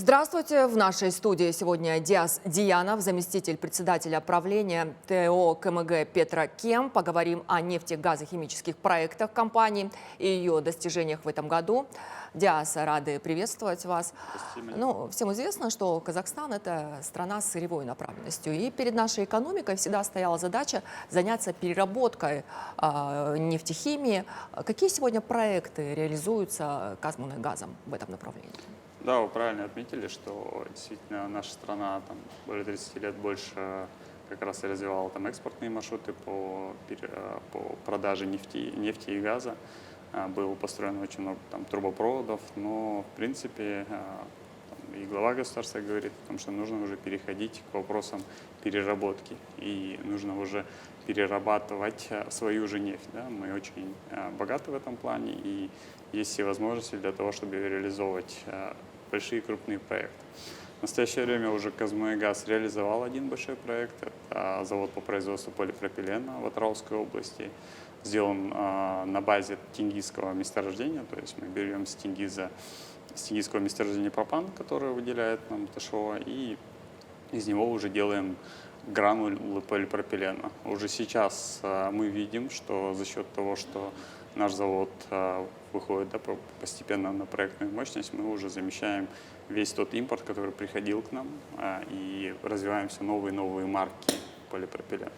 Здравствуйте. В нашей студии сегодня Диас Диянов, заместитель председателя правления ТО КМГ «Петрокем». Поговорим о нефтегазохимических проектах компании и ее достижениях в этом году. Диас, рады приветствовать вас. Всем известно, что Казахстан – это страна с сырьевой направленностью. И перед нашей экономикой всегда стояла задача заняться переработкой нефтехимии. Какие сегодня проекты реализуются «Казмунайгазом» в этом направлении? Да, вы правильно отметили, что действительно наша страна более 30 лет больше как раз и развивала экспортные маршруты по продаже нефти и газа. Было построено очень много трубопроводов, но в принципе и глава государства говорит о том, что нужно уже переходить к вопросам переработки и нужно уже перерабатывать свою же нефть. Да? Мы очень богаты в этом плане и есть все возможности для того, чтобы реализовывать большие крупные проекты. В настоящее время уже «Казмунайгаз» реализовал один большой проект. Это завод по производству полипропилена в Атырауской области. Сделан на базе тенгизского месторождения, то есть мы берем с тенгизского месторождения пропан, который выделяет нам ТШО, и из него уже делаем гранулы полипропилена. Уже сейчас мы видим, что за счет того, что наш завод выходит постепенно на проектную мощность, мы уже замещаем весь тот импорт, который приходил к нам, и развиваем все новые и новые марки полипропилена.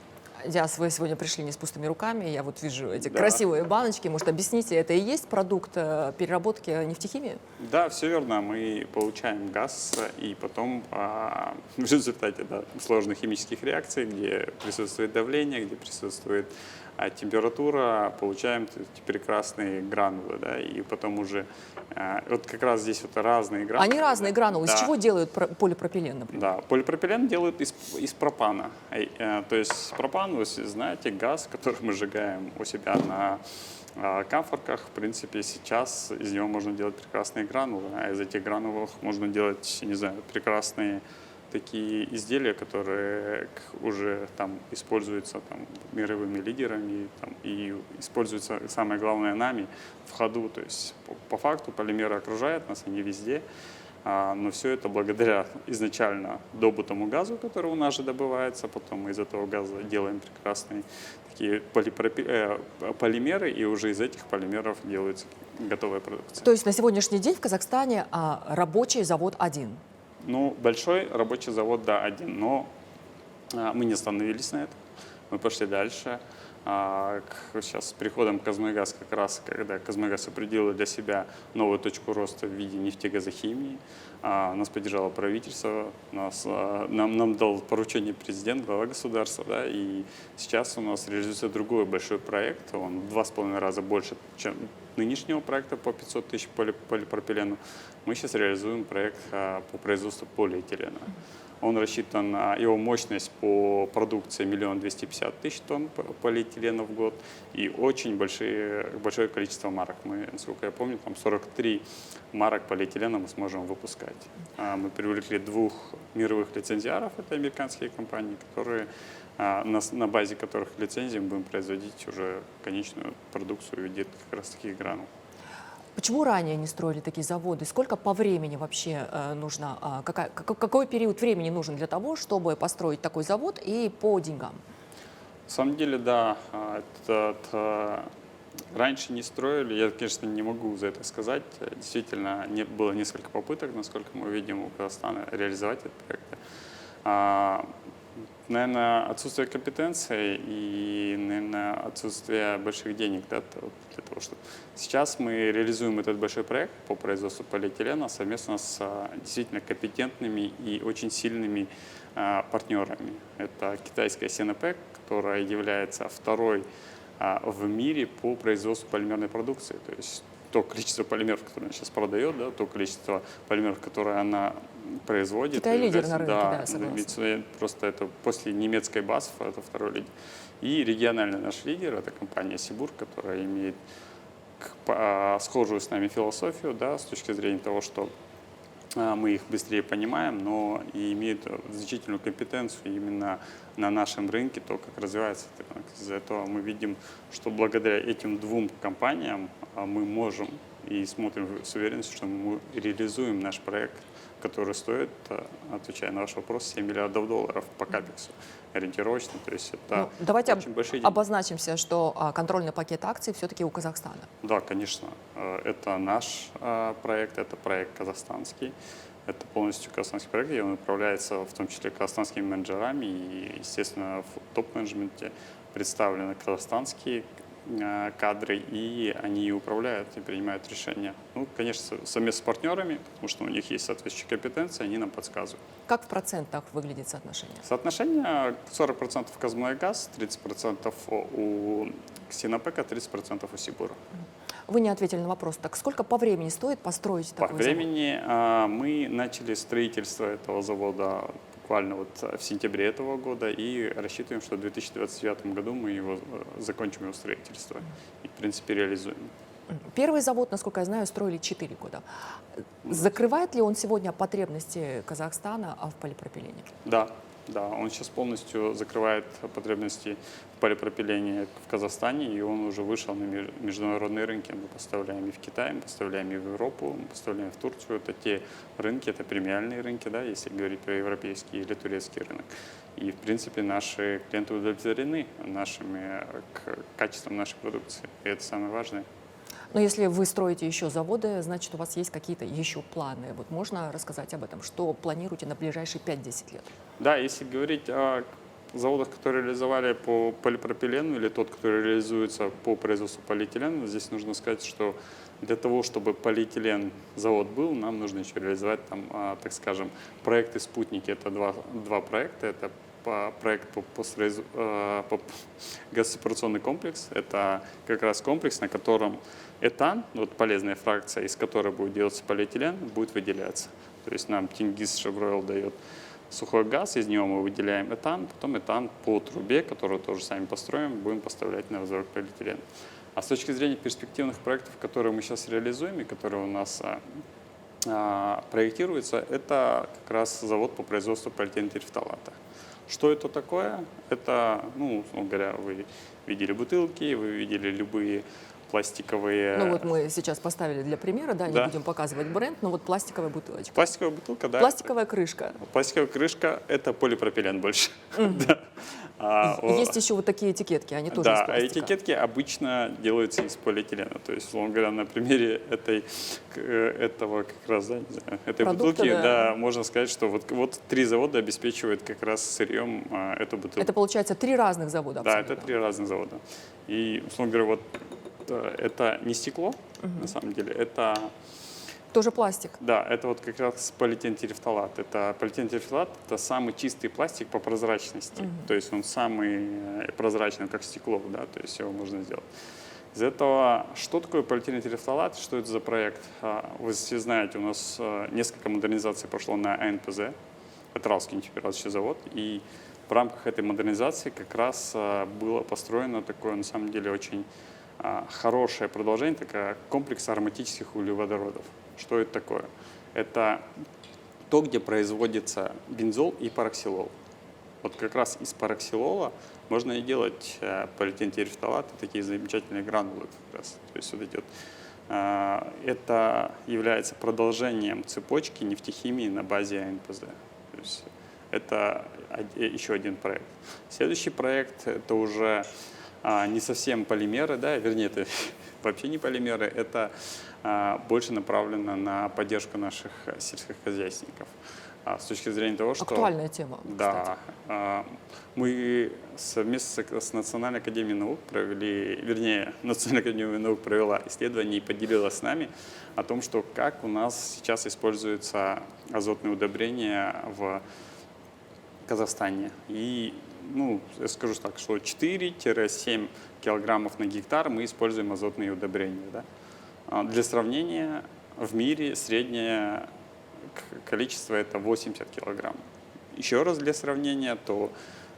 Диас, вы сегодня пришли не с пустыми руками. Я вот вижу эти красивые баночки. Может, объясните, это и есть продукт переработки нефтехимии? Да, все верно. Мы получаем газ, и потом в результате сложных химических реакций, где присутствует давление, где присутствует температура, получаем эти прекрасные гранулы. Да, и потом уже вот как раз здесь разные гранулы. Они разные гранулы. Да. Из чего делают полипропилен, например? Да, полипропилен делают из пропана. То есть пропан, вы знаете, газ, который мы сжигаем у себя на камфорках. В принципе, сейчас из него можно делать прекрасные гранулы, а из этих гранул можно делать, не знаю, прекрасные такие изделия, которые уже используются мировыми лидерами и используются, самое главное, нами в ходу. То есть по факту полимеры окружают нас, они везде. Но все это благодаря изначально добытому газу, который у нас же добывается, потом мы из этого газа делаем прекрасные такие полимеры, и уже из этих полимеров делается готовая продукция. То есть на сегодняшний день в Казахстане рабочий завод один? Ну, большой рабочий завод, да, один, но мы не остановились на этом, мы пошли дальше. Сейчас с приходом Казмунайгаз, как раз когда Казмунайгаз определил для себя новую точку роста в виде нефтегазохимии, нас поддержало правительство, нам дал поручение президент, глава государства, да, и сейчас у нас реализуется другой большой проект, он в 2,5 раза больше, чем нынешнего проекта по 500 тысяч полипропилену. Мы сейчас реализуем проект по производству полиэтилена. Он рассчитан, его мощность по продукции 1 250 000 тонн полиэтилена в год и очень большое количество марок. Мы, насколько я помню, 43 марок полиэтилена мы сможем выпускать. Мы привлекли 2 мировых лицензиаров, это американские компании, которые, на базе которых лицензий мы будем производить уже конечную продукцию в виде как раз таких гранул. Почему ранее не строили такие заводы? Сколько по времени вообще нужно, какой период времени нужен для того, чтобы построить такой завод и по деньгам? На самом деле, да, раньше не строили, я, конечно, не могу за это сказать. Действительно, было несколько попыток, насколько мы видим, у Казахстана реализовать этот проект. Наверное, отсутствие компетенции и, наверное, отсутствие больших денег для того, чтобы... Сейчас мы реализуем этот большой проект по производству полиэтилена совместно с действительно компетентными и очень сильными партнерами. Это китайская Sinopec, которая является второй в мире по производству полимерной продукции. То есть то количество полимеров, которое она сейчас продает, да, то количество полимеров, которые она производит. Китай лидер на рынке, да, согласна. Просто это после немецкой BASF, это второй лидер. И региональный наш лидер, это компания Сибур, которая имеет схожую с нами философию, да, с точки зрения того, что мы их быстрее понимаем, но и имеют значительную компетенцию именно на нашем рынке, то, как развивается этот рынок. Из-за этого мы видим, что благодаря этим 2 компаниям мы можем и смотрим с уверенностью, что мы реализуем наш проект, который стоит, отвечая на ваш вопрос, $7 миллиардов по капексу ориентировочно. То есть это Ну, давайте очень большие деньги. обозначимся, что контрольный пакет акций все-таки у Казахстана. Да, конечно. Это наш проект, это проект казахстанский. Это полностью казахстанский проект, и он управляется в том числе казахстанскими менеджерами. И, естественно, в топ-менеджменте представлены казахстанские кадры, и они управляют и принимают решения. Ну, конечно, совместно с партнерами, потому что у них есть соответствующие компетенции, они нам подсказывают. Как в процентах выглядит соотношение? Соотношение 40% Казмунайгаз, 30% у Синопека, 30% у Сибура. Вы не ответили на вопрос. Так сколько по времени стоит построить По такой завод? времени мы начали строительство этого завода буквально вот в сентябре этого года и рассчитываем, что в 2029 году мы его закончим его строительство и, в принципе, реализуем. Первый завод, насколько я знаю, строили 4 года. Закрывает ли он сегодня потребности Казахстана в полипропилене? Да, да, он сейчас полностью закрывает потребности в полипропилене в Казахстане, и он уже вышел на международные рынки. Мы поставляем и в Китай, мы поставляем и в Европу, мы поставляем в Турцию. Это те рынки, это премиальные рынки, да, если говорить про европейский или турецкий рынок. И, в принципе, наши клиенты удовлетворены качеством нашей продукции, и это самое важное. Но если вы строите еще заводы, значит, у вас есть какие-то еще планы. Вот можно рассказать об этом? Что планируете на ближайшие 5-10 лет? Да, если говорить о заводах, которые реализовали по полипропилену, или тот, который реализуется по производству полиэтилена, здесь нужно сказать, что для того, чтобы полиэтилен завод был, нам нужно еще реализовать там, так скажем, проекты-спутники. Это два проекта. Это проект по газосепарационный комплекс. Это как раз комплекс, на котором этан, вот полезная фракция, из которой будет делаться полиэтилен, будет выделяться. То есть нам Тингис Шевройл дает сухой газ, из него мы выделяем этан, потом этан по трубе, которую тоже сами построим, будем поставлять на завод полиэтилен. А с точки зрения перспективных проектов, которые мы сейчас реализуем и которые у нас проектируются, это как раз завод по производству полиэтилентерефталата. Что это такое? Это, ну, условно говоря, вы видели бутылки, вы видели любые пластиковые... Ну вот мы сейчас поставили для примера, да, не Да. будем показывать бренд, но вот пластиковая бутылочка. Пластиковая бутылка, да. Пластиковая крышка. Пластиковая крышка – это полипропилен больше. Да. Есть еще вот такие этикетки, они тоже из Да, а пластика. этикетки обычно делаются из полиэтилена. То есть, условно говоря, на примере этого как раз, да, не знаю, этой Продукта, бутылки, да. да, можно сказать, что вот 3 завода обеспечивают как раз сырьем эту бутылку. Это получается 3 разных завода. Да, абсолютно. это 3 разных завода. И, условно говоря, вот это не стекло, на самом деле, это... Тоже пластик. Да, это вот как раз полиэтилентерефталат. Полиэтилентерефталат – это самый чистый пластик по прозрачности. То есть он самый прозрачный, как стекло, да, то есть его можно сделать. Из этого, что такое полиэтилентерефталат, что это за проект? Вы все знаете, у нас несколько модернизаций прошло на АНПЗ, это Ралский нефтеперерабатывающий завод, и в рамках этой модернизации как раз было построено такое, на самом деле, очень хорошее продолжение, такая комплекс ароматических углеводородов. Что это такое? Это то, где производится бензол и параксилол. Вот как раз из параксилола можно и делать полиэтилентерефталаты, такие замечательные гранулы как раз. То есть вот эти вот, это является продолжением цепочки нефтехимии на базе АНПЗ. То есть это еще один проект. Следующий проект – это уже не совсем полимеры, да, вернее, это вообще не полимеры, это больше направлено на поддержку наших сельскохозяйственников. С точки зрения того, что... Актуальная тема, Да. Мы совместно с Национальной академией наук провели, вернее, Национальная академия наук провела исследование и поделилась с нами о том, что как у нас сейчас используются азотные удобрения в Казахстане. И, ну, я скажу так, что 4-7 килограммов на гектар мы используем азотные удобрения. Да? Для сравнения, в мире среднее количество это 80 килограмм. Еще раз для сравнения, то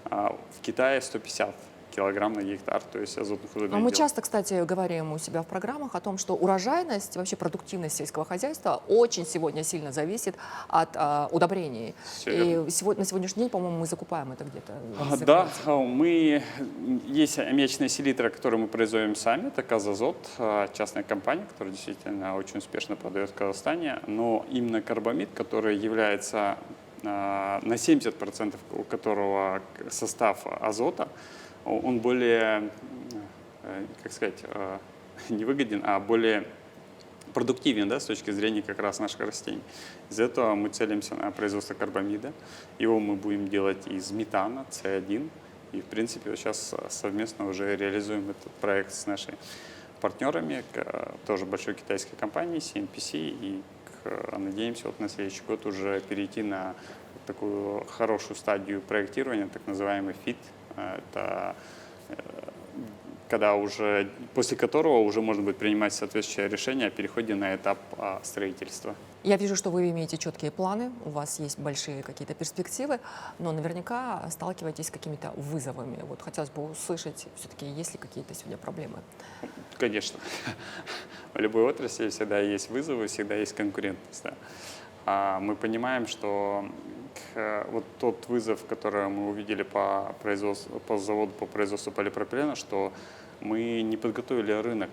в Китае 150 килограмм на гектар, то есть азотных А мы удобрений. часто, кстати, говорим у себя в программах о том, что урожайность, вообще продуктивность сельского хозяйства очень сегодня сильно зависит от удобрений. Всё И верно. на сегодняшний день, по-моему, мы закупаем это где-то за Да, границей. есть аммиачные селитры, которые мы производим сами, это Казазот, частная компания, которая действительно очень успешно продает в Казахстане, но именно карбамид, который является на 70% у которого состав азота, он более, как сказать, не выгоден, а более продуктивен, да, с точки зрения как раз наших растений. Из-за этого мы целимся на производство карбамида. Его мы будем делать из метана, С1. И, в принципе, вот сейчас совместно уже реализуем этот проект с нашими партнерами, тоже большой китайской компанией CNPC. И надеемся вот на следующий год уже перейти на такую хорошую стадию проектирования, так называемый FIT. Это когда уже, после которого уже можно будет принимать соответствующее решение о переходе на этап строительства. Я вижу, что вы имеете четкие планы, у вас есть большие какие-то перспективы, но наверняка сталкиваетесь с какими-то вызовами. Вот хотелось бы услышать, все-таки есть ли какие-то сегодня проблемы? Конечно. В любой отрасли всегда есть вызовы, всегда есть конкурентность. Да. Мы понимаем, что вот тот вызов, который мы увидели по заводу по производству полипропилена, что мы не подготовили рынок.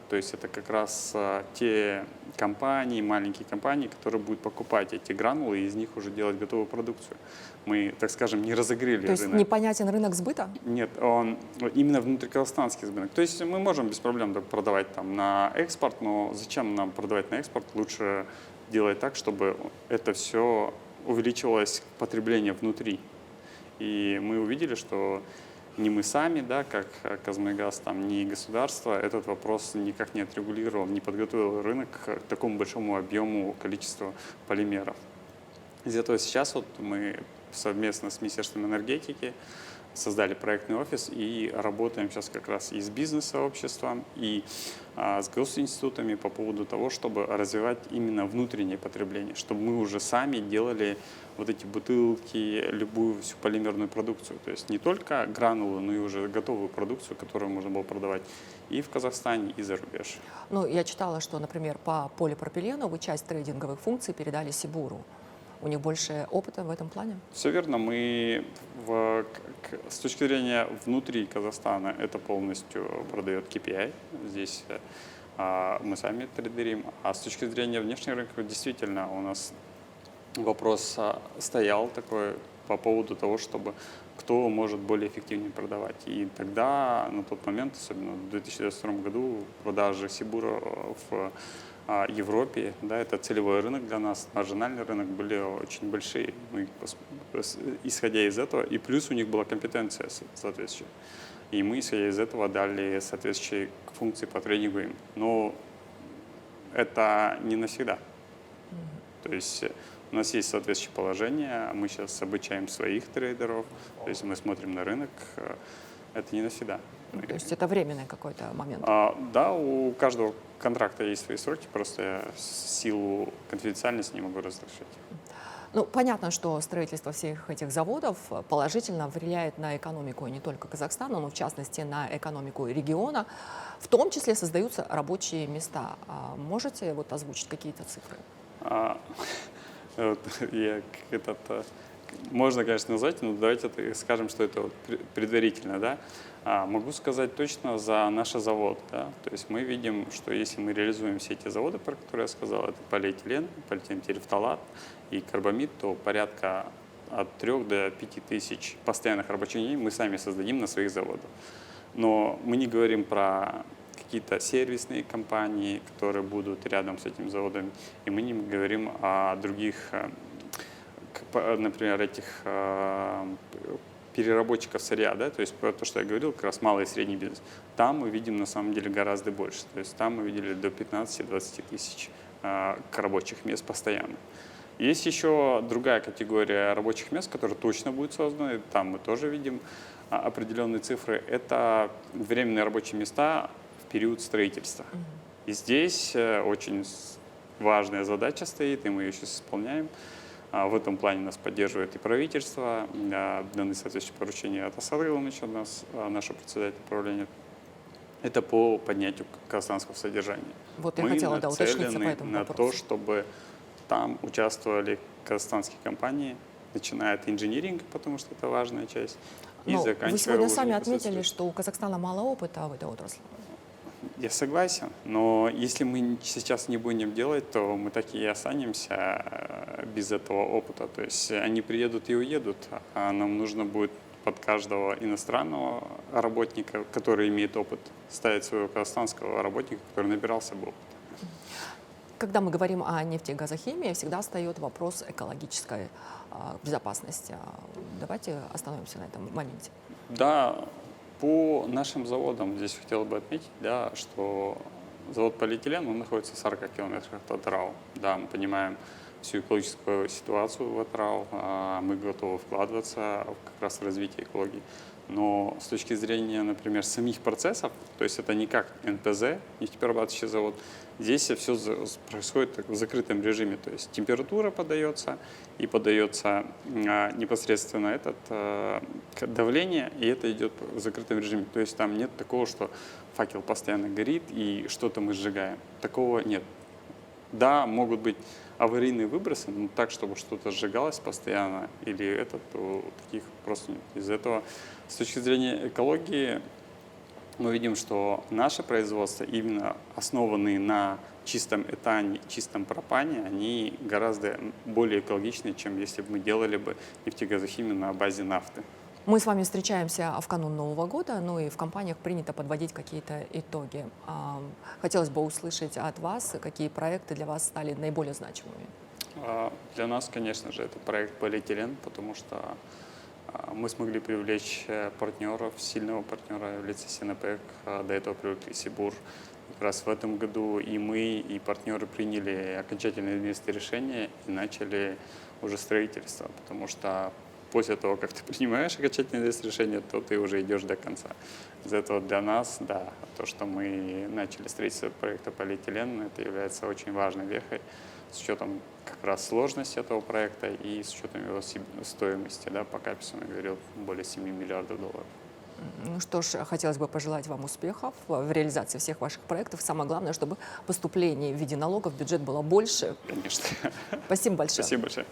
То есть это как раз те компании, маленькие компании, которые будут покупать эти гранулы и из них уже делать готовую продукцию. Мы, так скажем, не разогрели То есть рынок. непонятен рынок сбыта? Нет, он именно внутриказахстанский рынок. То есть мы можем без проблем продавать там на экспорт, но зачем нам продавать на экспорт? Лучше делать так, чтобы это все увеличивалось потребление внутри. И мы увидели, что не мы сами, да, как Казмунайгаз, там, не государство, этот вопрос никак не отрегулировал, не подготовил рынок к такому большому объему количества полимеров. Из-за этого сейчас вот мы совместно с Министерством энергетики создали проектный офис и работаем сейчас как раз и с бизнес-сообществом, и с госинститутами по поводу того, чтобы развивать именно внутреннее потребление, чтобы мы уже сами делали вот эти бутылки, любую всю полимерную продукцию. То есть не только гранулы, но и уже готовую продукцию, которую можно было продавать и в Казахстане, и за рубеж. Ну, я читала, что, например, по полипропилену вы часть трейдинговых функций передали Сибуру. У них больше опыта в этом плане? Все верно. Мы с точки зрения внутри Казахстана это полностью продает KPI. Здесь мы сами трейдерим. А с точки зрения внешнего рынка действительно у нас вопрос стоял такой по поводу того, чтобы кто может более эффективнее продавать. И тогда, на тот момент, особенно в 2022 году, продажи Сибура в Европе, да, это целевой рынок для нас, маржинальный рынок, были очень большие. Мы, исходя из этого, и плюс у них была компетенция соответствующая. И мы, исходя из этого, дали соответствующие функции по трейдингу им. Но это не навсегда. То есть у нас есть соответствующее положение, мы сейчас обучаем своих трейдеров, то есть мы смотрим на рынок, это не навсегда. То есть это временный какой-то момент? Да, у каждого контракта есть свои сроки, просто я в силу конфиденциальности не могу разрешить. Ну, понятно, что строительство всех этих заводов положительно влияет на экономику не только Казахстана, но в частности на экономику региона. В том числе создаются рабочие места. Можете вот озвучить какие-то цифры? Можно, конечно, назвать, но давайте скажем, что это предварительно, да. Могу сказать точно за наш завод, да. То есть мы видим, что если мы реализуем все эти заводы, про которые я сказал, это полиэтилен, полиэтилентерефталат и карбамид, то порядка от 3 до 5 тысяч постоянных рабочих дней мы сами создадим на своих заводах. Но мы не говорим про какие-то сервисные компании, которые будут рядом с этим заводом, и мы не говорим о других, например, этих переработчиков сырья, да, то есть про то, что я говорил, как раз малый и средний бизнес. Там мы видим на самом деле гораздо больше, то есть там мы видели до 15-20 тысяч рабочих мест постоянно. Есть еще другая категория рабочих мест, которая точно будет создана, там мы тоже видим определенные цифры. Это временные рабочие места в период строительства. И здесь очень важная задача стоит, и мы ее сейчас исполняем. В этом плане нас поддерживает и правительство, даны соответствующие поручения от Асад Иловича, нашего председателя правления. Это по поднятию казахстанского содержания. Вот я Мы хотела, да, уточниться по нацелены этому на вопросу. то, чтобы там участвовали казахстанские компании, начиная от инжиниринга, потому что это важная часть, и Но вы заканчивая сегодня уже сами непосредственно. отметили, что у Казахстана мало опыта в этой отрасли. Я согласен, но если мы сейчас не будем делать, то мы так и останемся без этого опыта. То есть они приедут и уедут, а нам нужно будет под каждого иностранного работника, который имеет опыт, ставить своего казахстанского работника, который набирался бы опыт. Когда мы говорим о нефти и газохимии, всегда встает вопрос экологической безопасности. Давайте остановимся на этом моменте. Да, по нашим заводам здесь хотел бы отметить, да, что завод полиэтилен, он находится в 40 километрах от АТРАУ. Да, мы понимаем всю экологическую ситуацию в АТРАУ, мы готовы вкладываться как раз в развитие экологии. Но с точки зрения, например, самих процессов, то есть это не как НПЗ, нефтеперерабатывающий завод, здесь все происходит в закрытом режиме, то есть температура подается и подается непосредственно давление, и это идет в закрытом режиме. То есть там нет такого, что факел постоянно горит и что-то мы сжигаем. Такого нет. Да, могут быть аварийные выбросы, но так, чтобы что-то сжигалось постоянно, или то таких просто нет. Из-за этого, с точки зрения экологии, мы видим, что наше производство, именно основанные на чистом этане, чистом пропане, они гораздо более экологичны, чем если бы мы делали бы нефтегазохимию на базе нафты. Мы с вами встречаемся в канун Нового года, ну и в компаниях принято подводить какие-то итоги. Хотелось бы услышать от вас, какие проекты для вас стали наиболее значимыми. Для нас, конечно же, это проект полиэтилен, потому что мы смогли привлечь партнеров, сильного партнера в лице Синопек, до этого привлекли Сибур. Как раз в этом году и мы, и партнеры приняли окончательное инвестиционное решение и начали уже строительство, потому что после того, как ты принимаешь окончательное решение, то ты уже идешь до конца. Из-за этого для нас, да, то, что мы начали строительство проекта полиэтилен, это является очень важной вехой с учетом как раз сложности этого проекта и с учетом его стоимости. Да, по капиталу, я говорил, более 7 миллиардов долларов. Ну что ж, хотелось бы пожелать вам успехов в реализации всех ваших проектов. Самое главное, чтобы поступлений в виде налогов в бюджет было больше. Конечно. Спасибо большое. Спасибо большое.